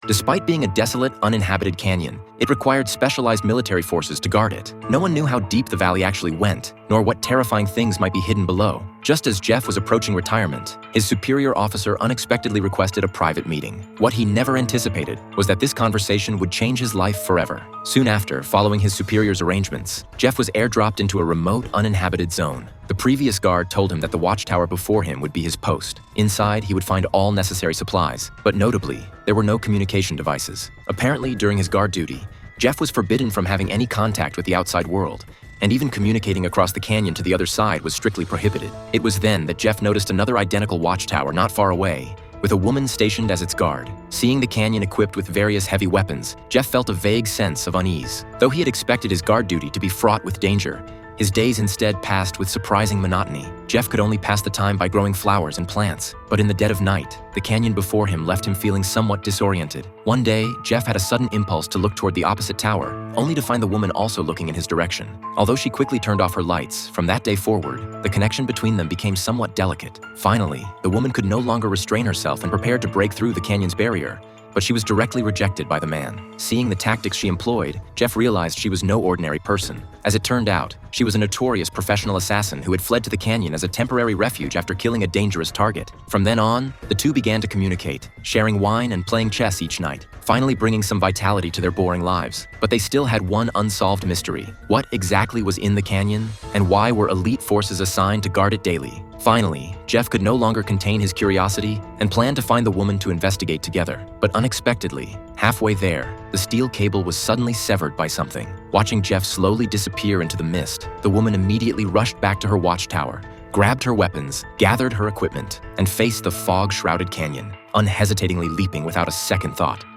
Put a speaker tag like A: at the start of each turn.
A: Despite being a desolate, uninhabited canyon, it required specialized military forces to guard it. No one knew how deep the valley actually went, nor what terrifying things might be hidden below. Just as Jeff was approaching retirement, his superior officer unexpectedly requested a private meeting. What he never anticipated was that this conversation would change his life forever. Soon after, following his superior's arrangements, Jeff was airdropped into a remote, uninhabited zone. The previous guard told him that the watchtower before him would be his post. Inside, he would find all necessary supplies, but notably, there were no communication devices. Apparently, during his guard duty, Jeff was forbidden from having any contact with the outside world, and even communicating across the canyon to the other side was strictly prohibited. It was then that Jeff noticed another identical watchtower not far away, with a woman stationed as its guard. Seeing the canyon equipped with various heavy weapons, Jeff felt a vague sense of unease. Though he had expected his guard duty to be fraught with danger, his days instead passed with surprising monotony. Jeff could only pass the time by growing flowers and plants. But in the dead of night, the canyon before him left him feeling somewhat disoriented. One day, Jeff had a sudden impulse to look toward the opposite tower, only to find the woman also looking in his direction. Although she quickly turned off her lights, from that day forward, the connection between them became somewhat delicate. Finally, the woman could no longer restrain herself and prepared to break through the canyon's barrier. But she was directly rejected by the man. Seeing the tactics she employed, Jeff realized she was no ordinary person. As it turned out, she was a notorious professional assassin who had fled to the canyon as a temporary refuge after killing a dangerous target. From then on, the two began to communicate, sharing wine and playing chess each night, finally bringing some vitality to their boring lives. But they still had one unsolved mystery. What exactly was in the canyon, and why were elite forces assigned to guard it daily? Finally, Jeff could no longer contain his curiosity and planned to find the woman to investigate together. But unexpectedly, halfway there, the steel cable was suddenly severed by something. Watching Jeff slowly disappear into the mist, the woman immediately rushed back to her watchtower, grabbed her weapons, gathered her equipment, and faced the fog-shrouded canyon, unhesitatingly leaping without a second thought.